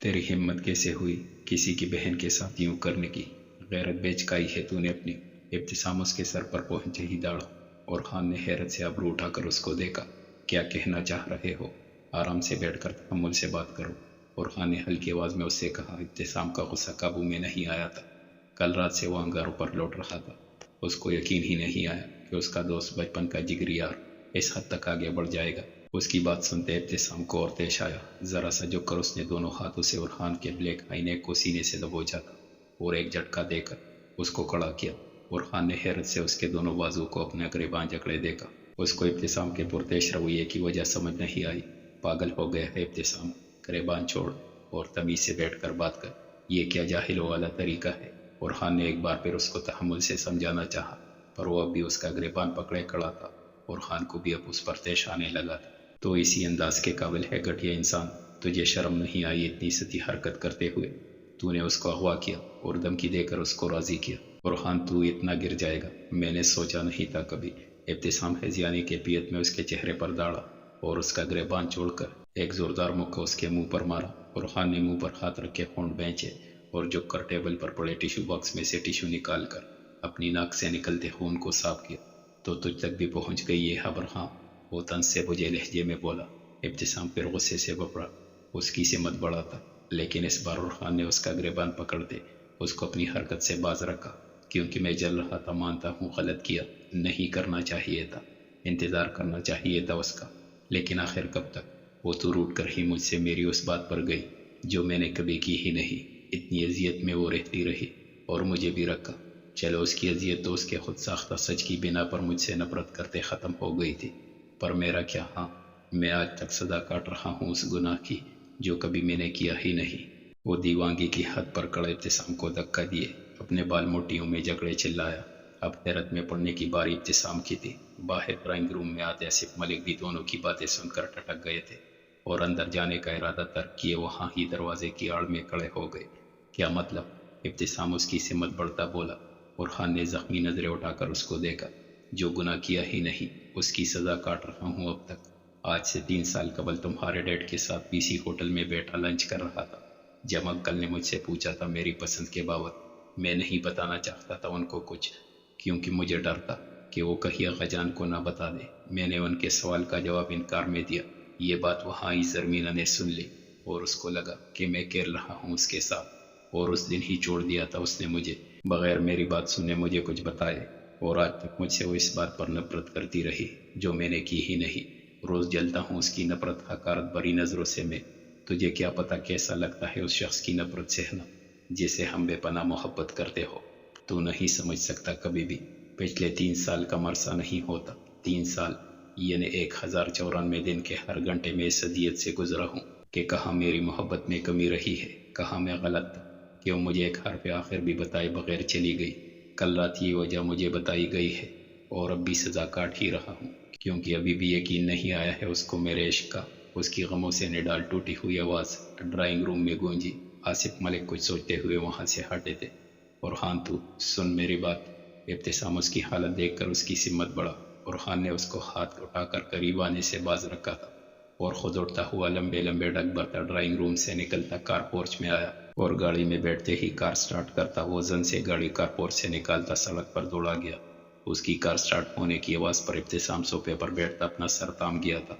تیری ہمت کیسے ہوئی کسی کی بہن کے ساتھ یوں کرنے کی؟ غیرت بیچ کائی ہے تو نے اپنی۔ ابتسام اس کے سر پر پہنچے ہی داڑا اور خان نے حیرت سے ابرو اٹھا کر اس کو دیکھا۔ کیا کہنا چاہ رہے ہو؟ آرام سے بیٹھ کر تحمل سے بات کرو۔ اور خان نے ہلکی آواز میں اس سے کہا۔ ابتسام کا غصہ قابو میں نہیں آیا تھا۔ کل رات سے وہ انگاروں پر لوٹ رہا تھا۔ اس کو یقین ہی نہیں آیا کہ اس کا دوست بچپن کا جگری یار اس حد تک آگے بڑھ جائے گا۔ اس کی بات سنتے ابتسام کو اور پیش آیا۔ ذرا سا جھک کر اس نے دونوں ہاتھوں سے ارحان کے بلیک آئی نیک کو سینے سے دبوچا تھا اور ایک جھٹکا دے کر اس کو کھڑا کیا۔ ارحان نے حیرت سے اس کے دونوں بازو کو اپنے گریباں جکڑے دیکھا۔ اس کو ابتسام کے پرتیش رویے کی وجہ سمجھ نہیں آئی۔ پاگل ہو گیا ہے ابتسام، گریبان چھوڑ اور تمیز سے بیٹھ کر بات کر۔ یہ کیا جاہلوں والا طریقہ ہے؟ ارحان نے ایک بار پھر اس کو تحمل سے سمجھانا چاہا، پر وہ اب بھی اس کا گریبان پکڑے کھڑا تھا۔ ارحان کو بھی اب اس پر تیش آنے لگا تھا۔ تو اسی انداز کے قابل ہے گھٹیا انسان؟ تجھے شرم نہیں آئی اتنی ستی حرکت کرتے ہوئے؟ تو نے اس کو اغوا کیا اور دھمکی دے کر اس کو راضی کیا۔ ارحان تو اتنا گر جائے گا میں نے سوچا نہیں تھا کبھی۔ ابتسام ہذیانی کے کیفیت میں اس کے چہرے پر داڑا اور اس کا گریبان چھوڑ کر ایک زوردار مکہ اس کے منہ پر مارا۔ ارحان نے منہ پر ہاتھ رکھ کے ہونٹ بھینچے اور جھک کر ٹیبل پر پڑے ٹیشو باکس میں سے ٹیشو نکال کر اپنی ناک سے نکلتے خون کو صاف کیا۔ تو تجھ تک بھی پہنچ گئی یہ خبر؟ ہاں، وہ طنز سے بجھے لہجے میں بولا۔ ابتسام پھر غصے سے بپڑا۔ اس کی سمت بڑا تھا، لیکن اس بار ارحان نے اس کا گریبان پکڑتے اس کو اپنی حرکت سے باز رکھا۔ کیونکہ میں جل رہا تھا، مانتا ہوں غلط کیا، نہیں کرنا چاہیے تھا، انتظار کرنا چاہیے تھا اس کا، لیکن آخر کب تک؟ وہ تو روٹ کر ہی مجھ سے میری اس بات پر گئی جو میں نے کبھی کی ہی نہیں۔ اتنی اذیت میں وہ رہتی رہی اور مجھے بھی رکھا۔ چلو اس کی اذیت تو اس کے خود ساختہ سچ کی بنا پر مجھ سے نفرت کرتے ختم ہو گئی تھی، پر میرا کیا؟ ہاں، میں آج تک سزا کاٹ رہا ہوں اس گناہ کی جو کبھی میں نے کیا ہی نہیں۔ وہ دیوانگی کی حد پر کڑے ابتسام کو دھکا دیے اپنے بال موٹیوں میں جکڑے چلایا۔ اب حیرت میں پڑنے کی باری ابتسام کی تھی۔ باہر ڈرائنگ روم میں آتے آصف ملک بھی دونوں کی باتیں سن کر ٹھٹک گئے تھے اور اندر جانے کا ارادہ ترک کیے وہاں ہی دروازے کی آڑ میں کھڑے ہو گئے۔ کیا مطلب؟ ابتسام اس کی سمت بڑھتا بولا۔ ارحان نے زخمی نظریں اٹھا کر اس کو دیکھا۔ جو گناہ کیا ہی نہیں اس کی سزا کاٹ رہا ہوں اب تک۔ آج سے 3 سال قبل تمہارے ڈیڈ کے ساتھ پی سی ہوٹل میں بیٹھا لنچ کر رہا تھا، جب انکل نے مجھ سے پوچھا تھا میری پسند کے بابت۔ میں نہیں بتانا چاہتا تھا ان کو کچھ، کیونکہ مجھے ڈر تھا کہ وہ کہیں اغا جان کو نہ بتا دے۔ میں نے ان کے سوال کا جواب انکار میں دیا۔ یہ بات وہاں ہی زرمینہ نے سن لی اور اس کو لگا کہ میں کھیل رہا ہوں اس کے ساتھ، اور اس دن ہی چھوڑ دیا تھا اس نے مجھے، بغیر میری بات سنے مجھے کچھ بتائے، اور آج تک مجھ سے وہ اس بات پر نفرت کرتی رہی جو میں نے کی ہی نہیں۔ روز جلتا ہوں اس کی نفرت حقارت بری نظروں سے میں۔ تجھے کیا پتا کیسا لگتا ہے اس شخص کی نفرت سہنا جسے ہم بے پناہ محبت کرتے ہو؟ تو نہیں سمجھ سکتا کبھی بھی۔ پچھلے 3 سال کا مرثا نہیں ہوتا۔ 3 سال یعنی 1094 دن کے ہر گھنٹے میں اس اذیت سے گزرا ہوں کہ کہاں میری محبت میں کمی رہی ہے، کہاں میں غلط تھا کہ وہ مجھے ایک حرف آخر بھی بتائے بغیر چلی گئی۔ کل رات یہ وجہ مجھے بتائی گئی ہے اور اب بھی سزا کاٹ ہی رہا ہوں، کیونکہ ابھی بھی یقین نہیں آیا ہے اس کو میرے عشق کا۔ اس کی غموں سے نڈال ٹوٹی ہوئی آواز ڈرائنگ روم میں گونجی۔ آصف ملک کچھ سوچتے ہوئے وہاں سے ہٹے تھے۔ ارحان تو سن میری بات۔ ابتسام اس کی حالت دیکھ کر اس کی سمت بڑھا۔ ارحان نے اس کو ہاتھ اٹھا کر قریب آنے سے باز رکھا تھا اور خود اٹھتا ہوا لمبے لمبے ڈگ بھرتا ڈرائنگ روم سے نکلتا کار پورچ میں آیا اور گاڑی میں بیٹھتے ہی کار سٹارٹ کرتا وہ زن سے گاڑی کار پورچ سے نکالتا سڑک پر دوڑا گیا۔ اس کی کار سٹارٹ ہونے کی آواز پر ابتسام صوفے پر بیٹھتا اپنا سر تام گیا تھا۔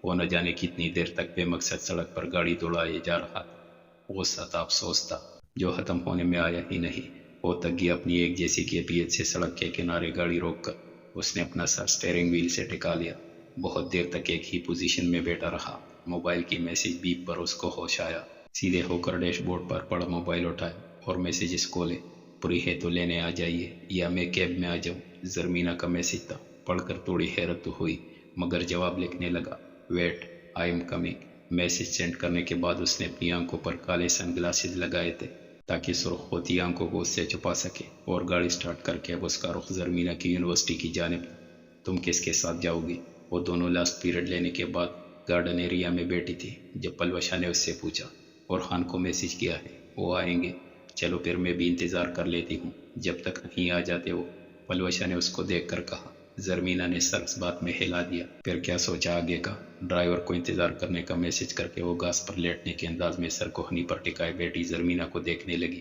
وہ نہ جانے کتنی دیر تک بے مقصد سڑک پر گاڑی دوڑائے جا رہا تھا۔ غصہ تھا، افسوس تھا جو ختم ہونے میں آیا ہی نہیں۔ وہ تک گیا اپنی ایک جیسی کیفیت سے سڑک کے کنارے گاڑی روک کر اس نے اپنا سر سٹیئرنگ وہیل سے ٹکا لیا۔ بہت دیر تک ایک ہی پوزیشن میں بیٹھا رہا۔ موبائل کی میسج بیپ پر اس کو ہوش آیا۔ سیدھے ہو کر ڈیش بورڈ پر پڑا موبائل اٹھایا اور میسیجز کھولے۔ پوری ہے تو لینے آ جائیے یا میں کیب میں آ جاؤں، زرمینہ کا میسج تھا۔ پڑھ کر تھوڑی حیرت تو ہوئی مگر جواب لکھنے لگا، wait I am coming. Message send کرنے کے بعد اس نے اپنی آنکھوں پر کالے سن گلاسز لگائے تھے تاکہ سرخ ہوتی آنکھوں کو اس سے چھپا سکے، اور گاڑی سٹارٹ کر کے اب اس کا رخ زرمینہ کی یونیورسٹی کی جانب تھا۔ تم کس کے ساتھ جاؤ گی؟ وہ دونوں لاسٹ پیریڈ لینے کے بعد گارڈن ایریا میں بیٹھی تھی جب پلوشا نے اس سے پوچھا، ارحان کو میسج کیا ہے، وہ آئیں گے؟ چلو پھر میں بھی انتظار کر لیتی ہوں جب تک نہیں آ جاتے وہ، پلوشا نے اس کو دیکھ کر کہا۔ زرمینہ نے سر اس بات میں ہلا دیا۔ پھر کیا سوچا آگے کا؟ ڈرائیور کو انتظار کرنے کا میسج کر کے وہ گاس پر لیٹنے کے انداز میں سر کوہنی پر ٹکائے بیٹی زرمینہ کو دیکھنے لگی۔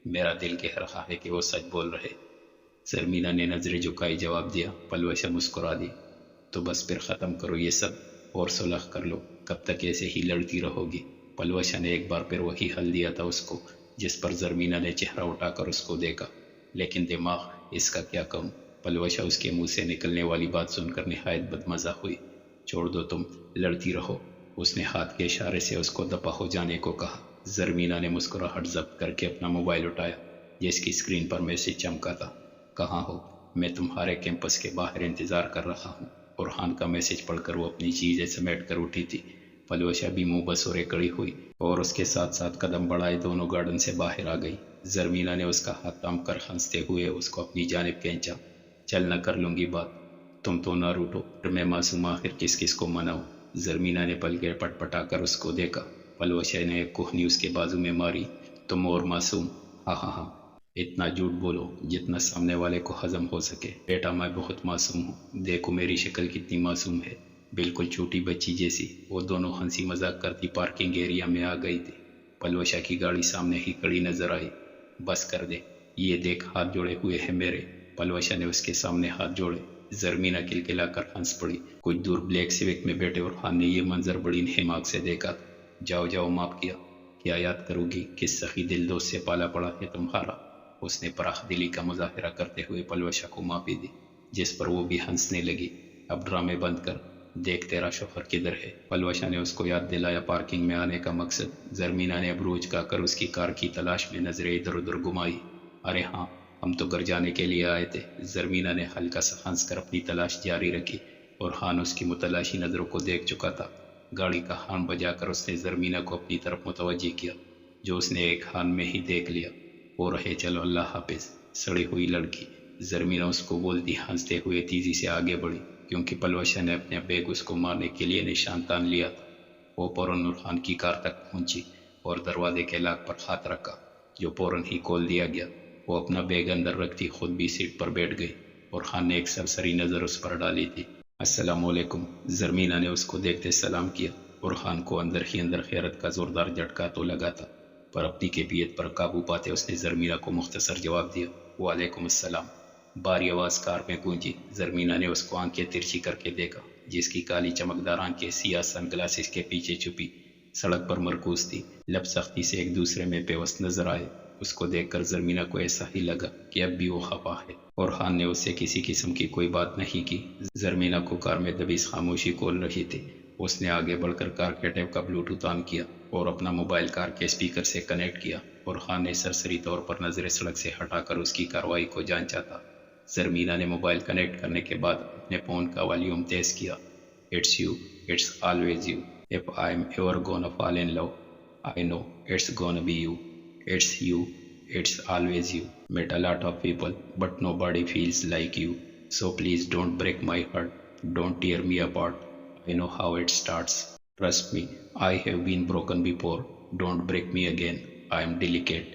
میرا دل کہہ رہا ہے کہ وہ سچ بول رہے۔ زرمینہ نے نظریں جھکائی جواب دیا۔ پلوشہ مسکرا دی۔ تو بس پھر ختم کرو یہ سب اور صلح کر لو، کب تک ایسے ہی لڑتی رہو گی؟ پلوشہ نے ایک بار پھر وہی حل دیا تھا اس کو، جس پر زرمینہ نے چہرہ اٹھا کر اس کو دیکھا۔ لیکن دماغ اس کا کیا کہوں؟ پلوشہ اس کے منہ سے نکلنے والی بات سن کر نہایت بدمزہ ہوئی۔ چھوڑ دو تم، لڑتی رہو۔ اس نے ہاتھ کے اشارے سے اس کو دفع ہو جانے کو کہا۔ زرمینہ نے مسکراہٹ ضبط کر کے اپنا موبائل اٹھایا، جس کی اسکرین پر میسج چمکا تھا۔ کہاں ہو؟ میں تمہارے کیمپس کے باہر انتظار کر رہا ہوں۔ اورحان کا میسج پڑھ کر وہ اپنی چیزیں سمیٹ کر اٹھی تھی۔ پلوشہ بھی منہ بسورے کڑی ہوئی اور اس کے ساتھ ساتھ قدم بڑھائے دونوں گارڈن سے باہر آ گئی۔ زرمینہ نے اس کا ہاتھ تھام کر ہنستے ہوئے اس کو اپنی جانب کھینچا۔ چل نہ کر لوں گی بات، تم تو نہ روٹو، میں معصوم آخر کس کس کو مناؤں؟ زرمینہ نے پلکیں پٹ پٹا کر اس کو دیکھا۔ پلوشہ نے ایک کوہنی اس کے بازو میں ماری۔ تم اور معصوم؟ ہاں ہاں ہاں، اتنا جھوٹ بولو جتنا سامنے والے کو ہضم ہو سکے۔ بیٹا میں بہت معصوم ہوں، دیکھو میری شکل کتنی معصوم ہے، بالکل چھوٹی بچی جیسی۔ وہ دونوں ہنسی مذاق کرتی پارکنگ ایریا میں آ گئی تھی۔ پلوشہ کی گاڑی سامنے ہی کھڑی نظر آئی۔ بس کر دے، یہ دیکھ ہاتھ جوڑے ہوئے ہیں میرے۔ پلوشہ نے اس کے سامنے ہاتھ جوڑے۔ زرمینہ کلکلا کر ہنس پڑی۔ کچھ دور بلیک سوک میں بیٹھے اورحان نے یہ منظر بڑی انہماک سے دیکھا۔ جاؤ جاؤ، معاف کیا، کیا یاد کرو گی کس سخی دل دوست سے پالا پڑا ہے تمہارا؟ اس نے پراخ دلی کا مظاہرہ کرتے ہوئے پلوشہ کو معافی دی، جس پر وہ بھی ہنسنے لگی۔ اب ڈرامے بند کر، دیکھ تیرا شوہر کدھر ہے؟ پلوشہ نے اس کو یاد دلایا پارکنگ میں آنے کا مقصد۔ زرمینہ نے اب روج کا کر اس کی کار کی تلاش میں نظریں ادھر ادھر گھمائی۔ ارے ہاں، ہم تو گھر جانے کے لیے آئے تھے۔ زرمینہ نے ہلکا سا ہنس کر اپنی تلاش جاری رکھی، اورحان اس کی متلاشی نظروں کو دیکھ چکا تھا۔ گاڑی کا ہارن بجا کر اس نے زرمینہ کو اپنی طرف متوجہ کیا، جو اس نے ایک ہارن میں ہی دیکھ لیا۔ وہ رہے چلو، اللہ حافظ سڑی ہوئی لڑکی۔ زرمینہ اس کو بولتی ہنستے ہوئے تیزی سے آگے بڑھی، کیونکہ پلوشہ نے اپنے بیگ اس کو مارنے کے لیے نشان تان لیا تھا۔ وہ فوراً اورحان کی کار تک پہنچی اور دروازے کے لاک پر ہاتھ رکھا، جو فوراً ہی کھول دیا گیا۔ وہ اپنا بیگ اندر رکھتی خود بھی سیٹ پر بیٹھ گئی۔ اورحان نے ایک سرسری نظر اس پر ڈالی تھی۔ السلام علیکم، زرمینہ نے اس کو دیکھتے سلام کیا۔ اورحان کو اندر ہی اندر حیرت کا زوردار جھٹکا تو لگا تھا، پر اپنی کیفیت پر قابو پاتے اس نے زرمینہ کو مختصر جواب دیا، وعلیکم السلام۔ باری آواز کار میں گونجی۔ زرمینہ نے اس کو آنکھیں ترچھی کر کے دیکھا، جس کی کالی چمکدار آنکھیں سیاہ سن گلاسز کے پیچھے چھپی سڑک پر مرکوز تھی۔ لب سختی سے ایک دوسرے میں پیوست نظر آئے۔ اس کو دیکھ کر زرمینہ کو ایسا ہی لگا کہ اب بھی وہ خفا ہے۔ اورحان نے اس سے کسی قسم کی کوئی بات نہیں کی۔ زرمینہ کو کار میں دبیز خاموشی کھول رہی تھی۔ اس نے آگے بڑھ کر کار کے ٹیپ کا بلوٹوتھ آن کیا اور اپنا موبائل کار کے اسپیکر سے کنیکٹ کیا۔ اورحان نے سرسری طور پر نظریں سڑک سے ہٹا کر اس کی کارروائی کو جانچا تھا۔ زرمینہ نے موبائل کنیکٹ کرنے کے بعد اپنے فون کا والیوم تیز کیا۔ It's you, it's always you, if I'm ever gonna fall in love, I know it's gonna be you. It's you, it's always you. Met a lot of people, but nobody feels like you. So please don't break my heart, don't tear me apart. I know how it starts. Trust me, I have been broken before. Don't break me again, I am delicate.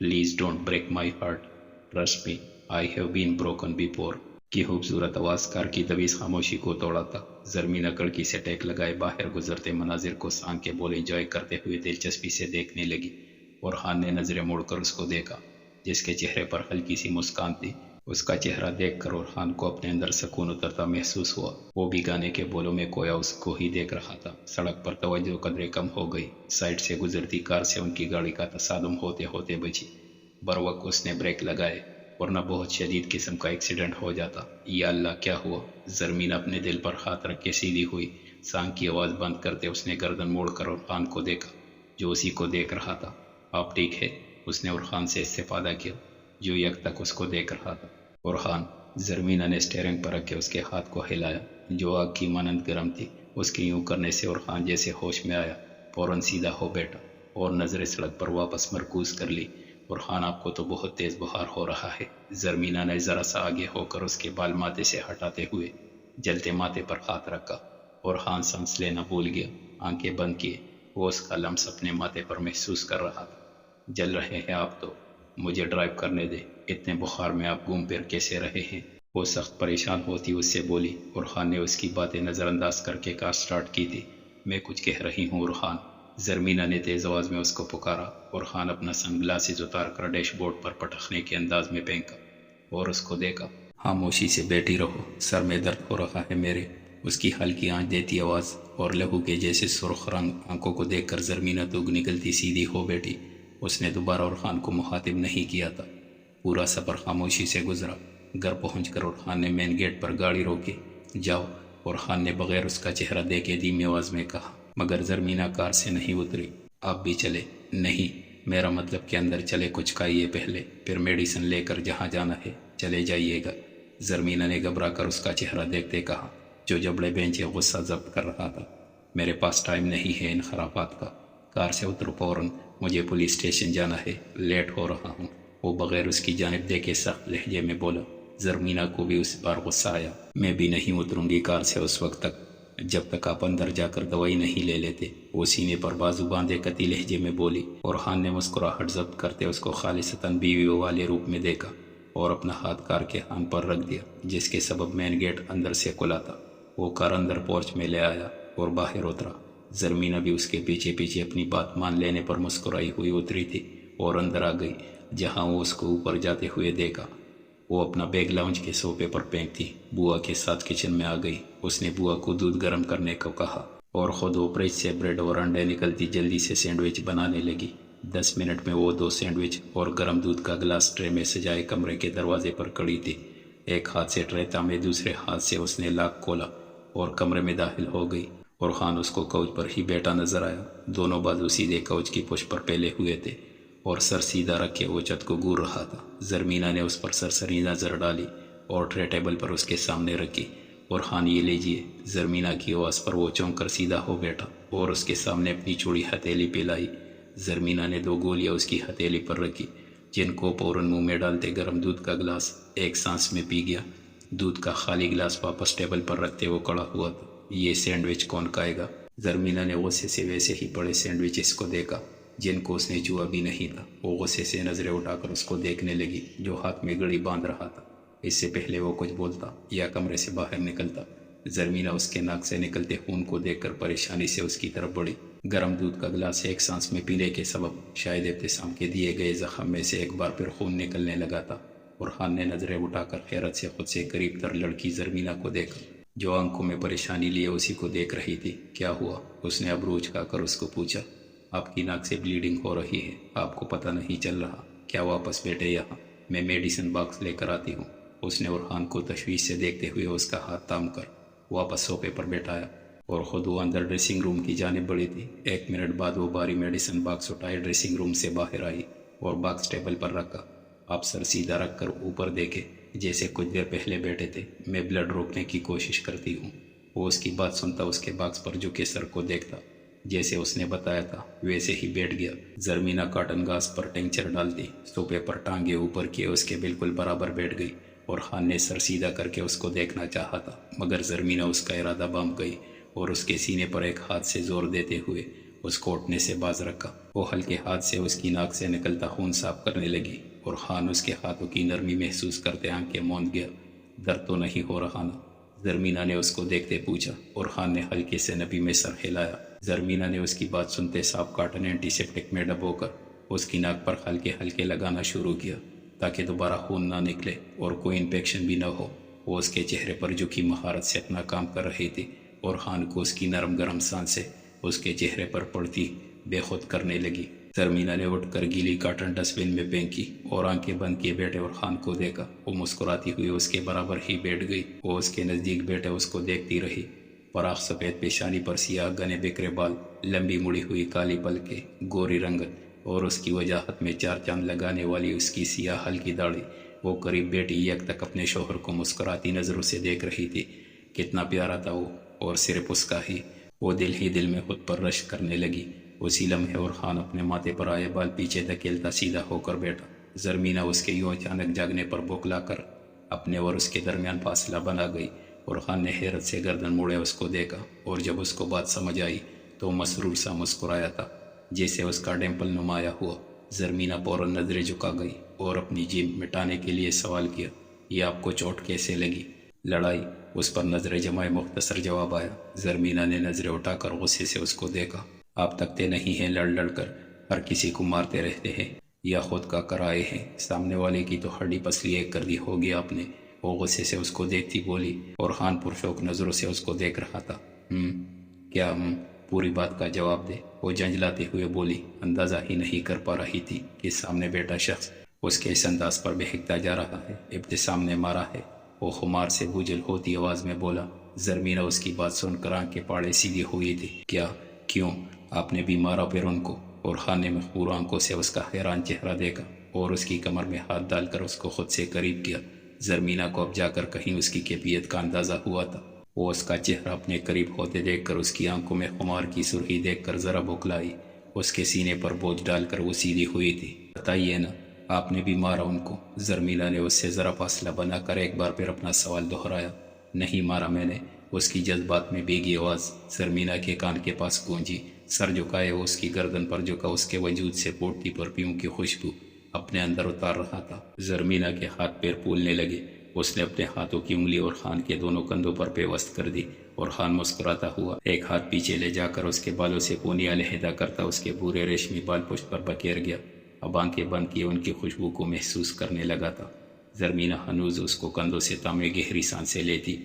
Please don't break my heart. Trust me, I have been broken before. کی خوبصورت آواز کار کی دبیز خاموشی کو توڑا تھا۔ زرمینہ کڑکی سے ٹیک لگائے باہر گزرتے مناظر کو سانگ کے بول انجوائے کرتے ہوئے دلچسپی سے دیکھنے لگی۔ اورحان نے نظریں موڑ کر اس کو دیکھا، جس کے چہرے پر ہلکی سی مسکان تھی۔ اس کا چہرہ دیکھ کر اورحان کو اپنے اندر سکون اترتا محسوس ہوا۔ وہ بھی گانے کے بولوں میں کھویا اس کو ہی دیکھ رہا تھا۔ سڑک پر توجہ قدرے کم ہو گئی۔ سائڈ سے گزرتی کار سے ان کی گاڑی کا تصادم ہوتے ہوتے بچی۔ بروقت اس نے بریک لگائے، ورنہ بہت شدید قسم کا ایکسیڈنٹ ہو جاتا۔ یا اللہ، کیا ہوا؟ زرمینہ اپنے دل پر ہاتھ رکھ کے سیدھی ہوئی۔ سانگ کی آواز بند کرتے اس نے گردن موڑ کر اورحان کو دیکھا، جو اسی کو دیکھ رہا تھا۔ آپ ٹھیک ہے؟ اس نے اورحان سے استفادہ کیا، جو یک تک اس کو دیکھ رہا تھا۔ اورحان، زرمینہ نے اسٹیئرنگ پر رکھ کے اس کے ہاتھ کو ہلایا، جو آگ کی مانند گرم تھی۔ اس کے یوں کرنے سے اورحان جیسے ہوش میں آیا، فوراً سیدھا ہو بیٹھا اور نظریں سڑک پر واپس مرکوز کر لی۔ اورحان، آپ کو تو بہت تیز بخار ہو رہا ہے۔ زرمینہ نے ذرا سا آگے ہو کر اس کے بال ماتھے سے ہٹاتے ہوئے جلتے ماتھے پر ہاتھ رکھا۔ اورحان سانس لینا بھول گیا، آنکھیں بند کیے۔ وہ اس کا لمس اپنے ماتھے پر محسوس کر رہا تھا۔ جل رہے ہیں آپ تو، مجھے ڈرائیو کرنے دے، اتنے بخار میں آپ گھوم پھر کیسے رہے ہیں؟ وہ سخت پریشان ہوتی اس سے بولی، اور خان نے اس کی باتیں نظر انداز کر کے کار سٹارٹ کی تھی۔ میں کچھ کہہ رہی ہوں ارحان، زرمینہ نے تیز آواز میں اس کو پکارا، اور خان اپنا سن گلاسز اتار کر ڈیش بورڈ پر پٹخنے کے انداز میں پھینکا اور اس کو دیکھا۔ خاموشی سے بیٹھی رہو، سر میں درد ہو رہا ہے میرے، اس کی ہلکی آنچ دیتی آواز اور لہو کے جیسے سرخ رنگ آنکھوں کو دیکھ کر زرمینہ تو نکلتی سیدھی ہو بیٹھی۔ اس نے دوبارہ ارحان کو مخاطب نہیں کیا تھا۔ پورا سفر خاموشی سے گزرا۔ گھر پہنچ کر ارحان نے مین گیٹ پر گاڑی روکی۔ جاؤ، ارحان نے بغیر اس کا چہرہ دیکھے دھیمی آواز میں کہا، مگر زرمینہ کار سے نہیں اتری۔ آپ بھی چلے؟ نہیں، میرا مطلب کہ اندر چلے، کچھ کھائیے پہلے، پھر میڈیسن لے کر جہاں جانا ہے چلے جائیے گا۔ زرمینہ نے گھبرا کر اس کا چہرہ دیکھتے کہا، جو جبڑے بینچے غصہ ضبط کر رہا تھا، میرے پاس ٹائم نہیں ہے ان خرافات کا، کار سے اترو فوراً، مجھے پولیس اسٹیشن جانا ہے، لیٹ ہو رہا ہوں۔ وہ بغیر اس کی جانب دیکھے سخت لہجے میں بولا۔ زرمینہ کو بھی اس بار غصہ آیا۔ میں بھی نہیں اتروں گی کار سے اس وقت تک جب تک آپ اندر جا کر دوائی نہیں لے لیتے، وہ سینے پر بازو باندھے قطعی لہجے میں بولی۔ اور خان نے مسکراہٹ ضبط کرتے اس کو خالصتاً بیوی والے روپ میں دیکھا اور اپنا ہاتھ کار کے کان پر رکھ دیا، جس کے سبب مین گیٹ اندر سے کھلا تھا۔ وہ کار اندر پورچ میں لے آیا اور باہر اترا۔ زرمینہ بھی اس کے پیچھے پیچھے اپنی بات مان لینے پر مسکرائی ہوئی اتری تھی اور اندر آ گئی، جہاں وہ اس کو اوپر جاتے ہوئے دیکھا۔ وہ اپنا بیگ لاؤنج کے صوفے پر پھینکتی بوا کے ساتھ کچن میں آ گئی۔ اس نے بوا کو دودھ گرم کرنے کو کہا اور خود وہ فریج سے بریڈ اور انڈے نکلتی جلدی سے سینڈوچ بنانے لگی۔ 10 منٹ میں وہ 2 سینڈوچ اور گرم دودھ کا گلاس ٹرے میں سجائے کمرے کے دروازے پر کھڑی تھی۔ ایک ہاتھ سے ٹرے تھامے دوسرے ہاتھ سے اس نے لاک کھولا اور کمرے میں داخل ہو گئی۔ اور خان اس کو کوچ پر ہی بیٹھا نظر آیا، دونوں بازو سیدھے کوچ کی پشت پر پھیلے ہوئے تھے اور سر سیدھا رکھے وہ چھت کو گور رہا تھا۔ زرمینہ نے اس پر سرسری نظر ڈالی اور ٹرے ٹیبل پر اس کے سامنے رکھی۔ اور خان، یہ لیجیے۔ زرمینہ کی آواز پر وہ چونک کر سیدھا ہو بیٹھا اور اس کے سامنے اپنی چوڑی ہتھیلی پہ لائی۔ زرمینہ نے 2 گولیاں اس کی ہتھیلی پر رکھی، جن کو فوراً منہ میں ڈالتے گرم دودھ کا گلاس ایک سانس میں پی گیا۔ دودھ کا خالی گلاس واپس ٹیبل پر رکھتے وہ کھڑا ہوا تھا۔ یہ سینڈوچ کون کھائے گا؟ زرمینہ نے غصے سے ویسے ہی پڑے سینڈوچز کو دیکھا جن کو اس نے چھوا بھی نہیں تھا۔ وہ غصے سے نظریں اٹھا کر اس کو دیکھنے لگی جو ہاتھ میں گھڑی باندھ رہا تھا۔ اس سے پہلے وہ کچھ بولتا یا کمرے سے باہر نکلتا، زرمینہ اس کے ناک سے نکلتے خون کو دیکھ کر پریشانی سے اس کی طرف بڑھی۔ گرم دودھ کا گلاس ایک سانس میں پینے کے سبب شاید ابتسام کے دیے گئے زخم میں سے ایک بار پھر خون نکلنے لگا تھا۔ اور خان نے نظریں اٹھا کر حیرت سے خود سے قریب تر لڑکی زرمینہ کو دیکھا، جو آنکھوں میں پریشانی لیے اسی کو دیکھ رہی تھی۔ کیا ہوا؟ اس نے ابرو اچکا کر اس کو پوچھا۔ آپ کی ناک سے بلیڈنگ ہو رہی ہے، آپ کو پتہ نہیں چل رہا کیا؟ واپس بیٹھے یہاں، میں میڈیسن باکس لے کر آتی ہوں۔ اس نے ارحان کو تشویش سے دیکھتے ہوئے اس کا ہاتھ تھام کر واپس صوفے پر بیٹھایا اور خود وہ اندر ڈریسنگ روم کی جانب بڑھی تھی۔ 1 منٹ بعد وہ بھاری میڈیسن باکس اٹھائے ڈریسنگ روم سے باہر آئی اور باکس ٹیبل پر رکھا۔ آپ سر سیدھا رکھ کر اوپر دیکھے جیسے کچھ دیر پہلے بیٹھے تھے، میں بلڈ روکنے کی کوشش کرتی ہوں۔ وہ اس کی بات سنتا اس کے باکس پر جھکے سر کو دیکھتا، جیسے اس نے بتایا تھا ویسے ہی بیٹھ گیا۔ زرمینہ کاٹن گاز پر ٹینچر ڈالتی صوفے پر ٹانگے اوپر کیے اس کے بالکل برابر بیٹھ گئی اور خان نے سر سیدھا کر کے اس کو دیکھنا چاہا تھا، مگر زرمینہ اس کا ارادہ بام گئی اور اس کے سینے پر ایک ہاتھ سے زور دیتے ہوئے اس کو اٹھنے سے باز رکھا۔ وہ ہلکے ہاتھ سے اس کی ناک سے نکلتا خون صاف کرنے لگی اور خان اس کے ہاتھوں کی نرمی محسوس کرتے آنکھیں موند گیا۔ درد تو نہیں ہو رہا نا؟ زرمینہ نے اس کو دیکھتے پوچھا اور خان نے ہلکے سے نبی میں سر ہلایا۔ زرمینہ نے اس کی بات سنتے صاف کاٹن اینٹی سیپٹک میں ڈبو کر اس کی ناک پر ہلکے ہلکے لگانا شروع کیا تاکہ دوبارہ خون نہ نکلے اور کوئی انفیکشن بھی نہ ہو۔ وہ اس کے چہرے پر جھکی مہارت سے اپنا کام کر رہی تھی اور خان کو اس کی نرم گرم سانسیں اس کے چہرے پر پڑتی بے خود کرنے لگی۔ زرمینہ نے اٹھ کر گیلی کاٹن ڈسٹ بن میں پھینکی اور آنکھیں بند کیے بیٹھے اور خان کو دیکھا۔ وہ مسکراتی ہوئی اس کے برابر ہی بیٹھ گئی۔ وہ اس کے نزدیک بیٹھے اس کو دیکھتی رہی۔ فراخ سفید پیشانی پر سیاہ گھنے بکھرے بال، لمبی مڑی ہوئی کالی پلکیں، گوری رنگت اور اس کی وجاہت میں 4 چاند لگانے والی اس کی سیاہ ہلکی داڑھی۔ وہ قریب بیٹھی یک تک اپنے شوہر کو مسکراتی نظروں سے دیکھ رہی تھی۔ کتنا پیارا تھا وہ، اور صرف اس کا ہی۔ وہ دل ہی دل میں خود پر رشک کرنے لگی۔ اسی لمحے اور خان اپنے ماتھے پر آئے بال پیچھے دھکیلتا سیدھا ہو کر بیٹھا۔ زرمینہ اس کے یوں اچانک جاگنے پر بوکھلا کر اپنے اور اس کے درمیان فاصلہ بنا گئی اور خان نے حیرت سے گردن موڑے اس کو دیکھا اور جب اس کو بات سمجھ آئی تو مسرور سا مسکرایا تھا جیسے اس کا ڈمپل نمایاں ہوا۔ زرمینہ فوراً نظریں جھکا گئی اور اپنی جیب مٹانے کے لیے سوال کیا، یہ آپ کو چوٹ کیسے لگی؟ لڑائی؟ اس پر نظریں جمائے مختصر جواب آیا۔ زرمینہ نے نظریں اٹھا کر غصے سے اس کو دیکھا۔ آپ تکتے نہیں ہیں، لڑ لڑ کر ہر کسی کو مارتے رہتے ہیں، یا خود کا کرائے ہیں؟ سامنے والے کی تو ہڈی پسلی ایک کر دی ہوگی آپ نے۔ وہ غصے سے اس کو دیکھتی بولی، اور خان پرشوق نظروں سے اس کو دیکھ رہا تھا۔ کیا پوری بات کا جواب دے، وہ جھنجھلاتے ہوئے بولی۔ اندازہ ہی نہیں کر پا رہی تھی کہ سامنے بیٹھا شخص اس کے اس انداز پر بہکتا جا رہا ہے۔ ابتسام نے مارا ہے، وہ خمار سے بوجھل ہوتی آواز میں بولا۔ زرمینہ اس کی بات سن کر آنکھ کے پاڑے سیدھی ہوئی تھی۔ کیا؟ کیوں؟ آپ نے بھی مارا پھر ان کو؟ اور خان نے مخبور آنکھوں سے اس کا حیران چہرہ دیکھا اور اس کی کمر میں ہاتھ ڈال کر اس کو خود سے قریب کیا۔ زرمینہ کو اب جا کر کہیں اس کی کیفیت کا اندازہ ہوا تھا۔ وہ اس کا چہرہ اپنے قریب ہوتے دیکھ کر اس کی آنکھوں میں خمار کی سرخی دیکھ کر ذرا بوکھلائی۔ اس کے سینے پر بوجھ ڈال کر وہ سیدھی ہوئی تھی۔ بتائیے نا، آپ نے بھی مارا ان کو؟ زرمینہ نے اس سے ذرا فاصلہ بنا کر ایک بار پھر اپنا سوال دہرایا۔ نہیں مارا میں نے، اس کی جذبات میں بھیگی آواز زرمینہ کے کان کے پاس گونجی۔ سر جھکائے وہ اس کی گردن پر جھکا، اس کے وجود سے پھوٹتی پرفیوم کی خوشبو اپنے اندر اتار رہا تھا۔ زرمینہ کے ہاتھ پیر پھولنے لگے۔ اس نے اپنے ہاتھوں کی انگلی اور خان کے دونوں کندھوں پر پیوست کر دی، اور خان مسکراتا ہوا ایک ہاتھ پیچھے لے جا کر اس کے بالوں سے پونیاں علیحدہ کرتا اس کے پورے ریشمی بال پشت پر بکیر گیا۔ اب آنکھیں بند کیے ان کی خوشبو کو محسوس کرنے لگا تھا۔ زرمینہ ہنوز اس کو کندھوں سے تامے گہری سانسیں لیتی،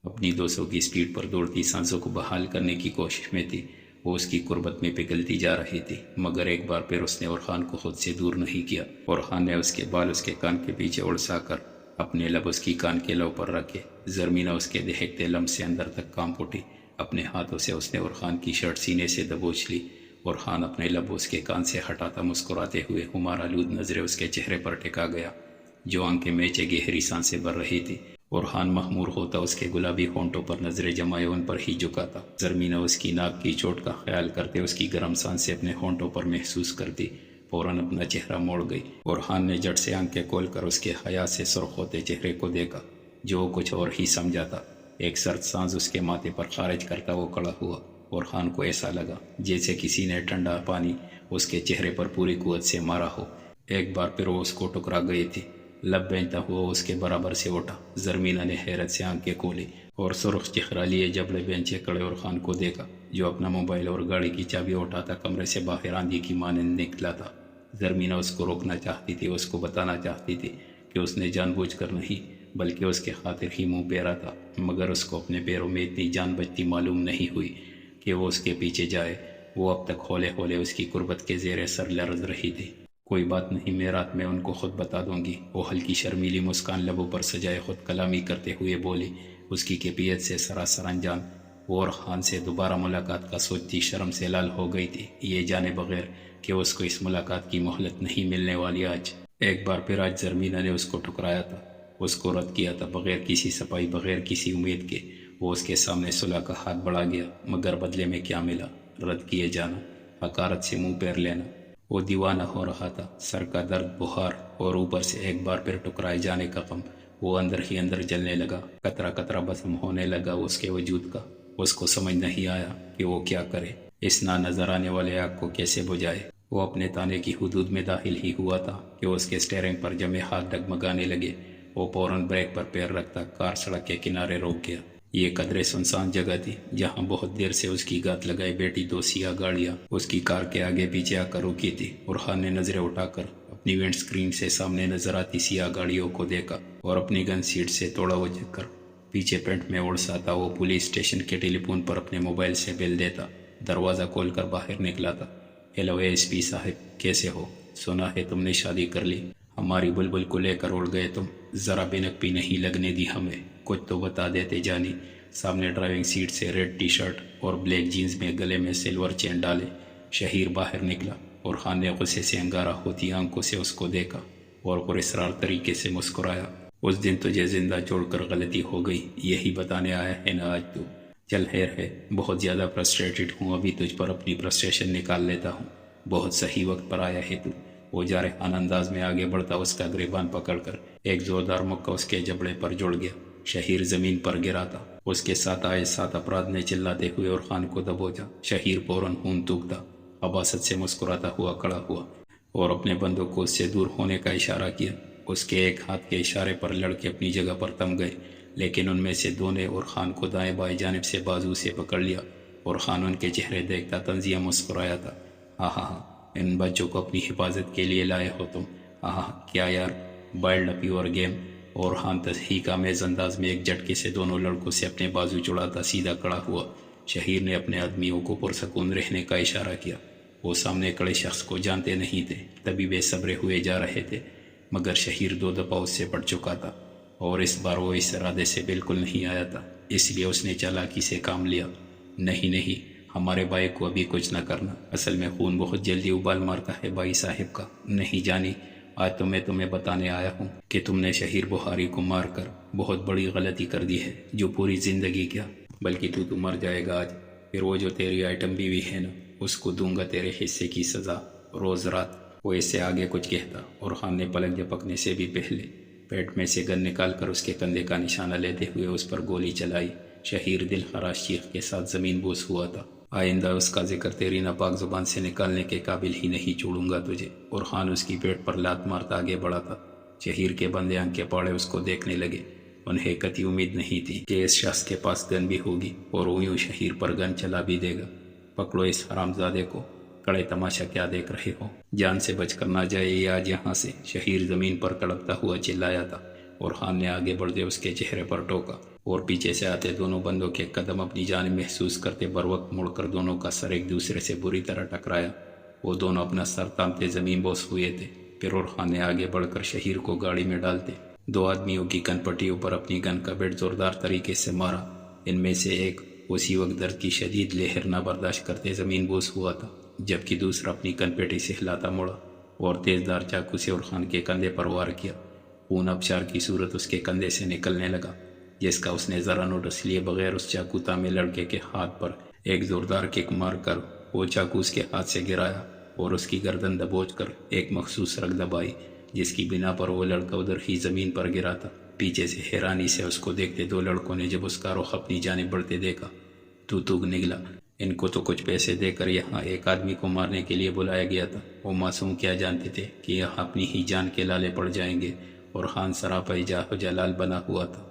اپنی 200 کی سپیڈ پر دوڑتی سانسوں کو بحال کرنے کی کوشش میں تھی۔ وہ اس کی قربت میں پگھلتی جا رہی تھی، مگر ایک بار پھر اس نے اورخان کو خود سے دور نہیں کیا۔ اورخان نے اس کے بال اس کے کان کے پیچھے اڑسا کر اپنے لب اس کی کان کے لو پر رکھے۔ زرمینہ اس کے دہکتے لمس سے اندر تک کانپ اٹھی۔ اپنے ہاتھوں سے اس نے اورخان کی شرٹ سینے سے دبوچ لی۔ اورخان اپنے لب اس کے کان سے ہٹاتا مسکراتے ہوئے خمار آلود نظریں اس کے چہرے پر ٹکا گیا، جو آنکھیں میچے گہری سانسیں بھر رہی تھی۔ اورخان مخمور ہوتا اس کے گلابی ہونٹوں پر نظریں جمائے ان پر ہی جھکا تھا۔ زرمینہ اس کی ناک کی چوٹ کا خیال کرتے اس کی گرم سانسیں اپنے ہونٹوں پر محسوس کرتی فوراً اپنا چہرہ موڑ گئی۔ اورخان نے جھٹ سے آنکھیں کھول کر اس کے حیا سے سرخ ہوتے چہرے کو دیکھا، جو کچھ اور ہی سمجھا تھا۔ ایک سرد سانس اس کے ماتھے پر خارج کرتا وہ کھڑا ہوا۔ اورخان کو ایسا لگا جیسے کسی نے ٹھنڈا پانی اس کے چہرے پر پوری قوت سے مارا ہو۔ ایک بار پھر وہ اس کو ٹکرا گئی تھی۔ لب بینتا ہوا اس کے برابر سے اٹھا۔ زرمینہ نے حیرت سے آنکھیں کھولی اور سرخ چہرہ لیے جبلے بینچے کھڑے اورخان کو دیکھا، جو اپنا موبائل اور گاڑی کی چابی اٹھاتا کمرے سے باہر آندھی کی مانند نکلا تھا۔ زرمینہ اس کو روکنا چاہتی تھی، اس کو بتانا چاہتی تھی کہ اس نے جان بوجھ کر نہیں بلکہ اس کے خاطر ہی منہ پھیرا تھا، مگر اس کو اپنے پیروں میں اتنی جان بچتی معلوم نہیں ہوئی کہ وہ اس کے پیچھے جائے۔ وہ اب تک ہولے ہولے اس کی قربت کے زیر اثر لرز رہی تھی۔ کوئی بات نہیں، میں رات میں ان کو خود بتا دوں گی، وہ ہلکی شرمیلی مسکان لبوں پر سجائے خود کلامی کرتے ہوئے بولی۔ اس کی کیفیت سے سراسر انجان وہ اورخان سے دوبارہ ملاقات کا سوچتی شرم سے لال ہو گئی تھی، یہ جانے بغیر کہ اس کو اس ملاقات کی مہلت نہیں ملنے والی۔ آج ایک بار پھر آج زرمینہ نے اس کو ٹکرایا تھا، اس کو رد کیا تھا، بغیر کسی صفائی، بغیر کسی امید کے۔ وہ اس کے سامنے صلح کا ہاتھ بڑھا گیا، مگر بدلے میں کیا ملا؟ رد کیے جانا، حقارت سے منہ پھیر لینا۔ وہ دیوانہ ہو رہا تھا، سر کا درد، بخار اور اوپر سے ایک بار پھر ٹکرائے جانے کا غم۔ وہ اندر ہی اندر جلنے لگا، قطرہ قطرہ بسم ہونے لگا اس کے وجود کا۔ اس کو سمجھ نہیں آیا کہ وہ کیا کرے، اس نہ نظر آنے والے آگ کو کیسے بجھائے۔ وہ اپنے تانے کی حدود میں داخل ہی ہوا تھا کہ اس کے اسٹیئرنگ پر جمے ہاتھ ڈگمگانے لگے۔ وہ فوراً بریک پر پیر رکھتا کار سڑک کے کنارے روک گیا۔ یہ قدرے سنسان جگہ تھی، جہاں بہت دیر سے اس کی گات لگائے بیٹھی 2 سیاہ گاڑیاں اس کی کار کے آگے پیچھے آ کر رکی تھی۔ اورخان نے نظریں اٹھا کر اپنی ونڈ سکرین سے سامنے نظر آتی سیاہ گاڑیوں کو دیکھا اور اپنی گن سیٹ سے توڑا وہ جھک کر پیچھے پینٹ میں اڑساتا وہ پولیس اسٹیشن کے ٹیلی فون پر اپنے موبائل سے بل دیتا دروازہ کھول کر باہر نکلا تھا۔ ہیلو ASP صاحب، کیسے ہو؟ سنا ہے تم نے شادی کر لی، ہماری بلبل کو لے کر اڑ گئے تم، ذرا بینک بھی نہیں لگنے دی ہمیں، کچھ تو بتا دیتے جانی۔ سامنے ڈرائیونگ سیٹ سے ریڈ ٹی شرٹ اور بلیک جینز میں گلے میں سلور چین ڈالے شہیر باہر نکلا۔ اورخان نے غصے سے انگارہ ہوتی آنکھوں سے اس کو دیکھا اور پراسرار طریقے سے مسکرایا۔ اس دن تجھے زندہ چھوڑ کر غلطی ہو گئی، یہی بتانے آیا ہے نا آج تو؟ چل خیر ہے، بہت زیادہ فرسٹریٹڈ ہوں، ابھی تجھ پر اپنی فرسٹریشن نکال لیتا ہوں۔ بہت صحیح وقت پر آیا ہے تو۔ وہ جارحانہ انداز میں آگے بڑھتا اس کا گریبان پکڑ کر ایک زوردار مکہ اس کے جبڑے پر جڑ گیا۔ شہیر زمین پر گرا تھا۔ اس کے ساتھ آئے 7 افراد نے چلاتے ہوئے اورخان کو دبوچا۔ شہیر فوراً خون تھوکتا خباثت سے مسکراتا ہوا کھڑا ہوا اور اپنے بندوں کو اس سے دور ہونے کا اشارہ کیا۔ اس کے ایک ہاتھ کے اشارے پر لڑکے اپنی جگہ پر تم گئے، لیکن ان میں سے دو نے اور خان کو دائیں بائیں جانب سے بازو سے پکڑ لیا اور خان ان کے چہرے دیکھتا طنزیہ مسکرایا تھا۔ ہاں ہاں ہاں، ان بچوں کو اپنی حفاظت کے لیے لائے ہو تم؟ ہاں ہاں کیا یار، بائلڈ اپ یور گیم۔ اور خان تضحیک آمیز انداز میں ایک جھٹکے سے دونوں لڑکوں سے اپنے بازو چڑھاتا سیدھا کھڑا ہوا۔ شہیر نے اپنے آدمیوں کو پرسکون رہنے کا اشارہ کیا۔ وہ سامنے کھڑے شخص کو جانتے نہیں تھے، تبھی بے صبرے ہوئے جا رہے تھے، مگر شہیر دو دفعہ اس سے پڑ چکا تھا اور اس بار وہ اس ارادے سے بالکل نہیں آیا تھا، اس لیے اس نے چالاکی سے کام لیا۔ نہیں نہیں، ہمارے بھائی کو ابھی کچھ نہ کرنا، اصل میں خون بہت جلدی ابال مارتا ہے بھائی صاحب کا۔ نہیں جانی، آج تو میں تمہیں بتانے آیا ہوں کہ تم نے شہیر بخاری کو مار کر بہت بڑی غلطی کر دی ہے، جو پوری زندگی کیا بلکہ تو مر جائے گا آج۔ پھر وہ جو تیری آئٹم بیوی ہے نا، اس کو دوں گا تیرے حصے کی سزا روز رات۔ وہ اس سے آگے کچھ کہتا اور خان نے پلک جھپکنے سے بھی پہلے پیٹ میں سے گن نکال کر اس کے کندھے کا نشانہ لیتے ہوئے اس پر گولی چلائی۔ شہیر دل خراش چیخ کے ساتھ زمین بوس ہوا تھا۔ آئندہ اس کا ذکر تیری ناپاک زبان سے نکالنے کے قابل ہی نہیں چھوڑوں گا تجھے۔ اور خان اس کی پیٹ پر لات مارتا آگے بڑھا تھا۔ شہیر کے بندے آنکھ کے پاڑے اس کو دیکھنے لگے۔ انہیں قطعی امید نہیں تھی کہ اس شخص کے پاس گن بھی ہوگی اور وہ یوں شہیر پر گن چلا بھی دے گا۔ پکڑو اس حرامزادے کو، کڑے تماشا کیا دیکھ رہے ہو؟ جان سے بچ کر نہ جائے یہ آج یہاں سے، شہیر زمین پر تڑپتا ہوا چلایا تھا۔ اور خان نے آگے بڑھتے اس کے چہرے پر ٹوکا اور پیچھے سے آتے دونوں بندوں کے قدم اپنی جانب محسوس کرتے بروقت مڑ کر دونوں کا سر ایک دوسرے سے بری طرح ٹکرایا۔ وہ دونوں اپنا سر تامتے زمین بوس ہوئے تھے۔ پھر اور خان نے آگے بڑھ کر شہیر کو گاڑی میں ڈالتے دو آدمیوں کی کن پٹیوں پر اپنی گن کا بیٹ زوردار طریقے سے مارا۔ ان میں سے ایک اسی وقت درد کی شدید لہر نہ برداشت کرتے زمین بوس ہوا تھا، جبکہ دوسرا اپنی کن پیٹی سے ہلاتا مڑا اور تیز دار چاقو سے اور خان کے کندھے پر وار کیا۔ خون ابشار کی صورت اس کے کندھے سے نکلنے لگا، جس کا اس نے ذرا نوٹس لیے بغیر اس چاقو تامے لڑکے کے ہاتھ پر ایک زوردار کک مار کر وہ چاقو اس کے ہاتھ سے گرایا اور اس کی گردن دبوچ کر ایک مخصوص رگ دبائی، جس کی بنا پر وہ لڑکا ادھر ہی زمین پر گرا تھا۔ پیچھے سے حیرانی سے اس کو دیکھتے دو لڑکوں نے جب اس کا رخ اپنی جانب بڑھتے دیکھا تو تگ نگلا۔ ان کو تو کچھ پیسے دے کر یہاں ایک آدمی کو مارنے کے لیے بلایا گیا تھا۔ وہ معصوم کیا جانتے تھے کہ یہاں اپنی ہی جان کے لالے پڑ جائیں گے، اور خان سراپا جاہ و جلال بنا ہوا تھا۔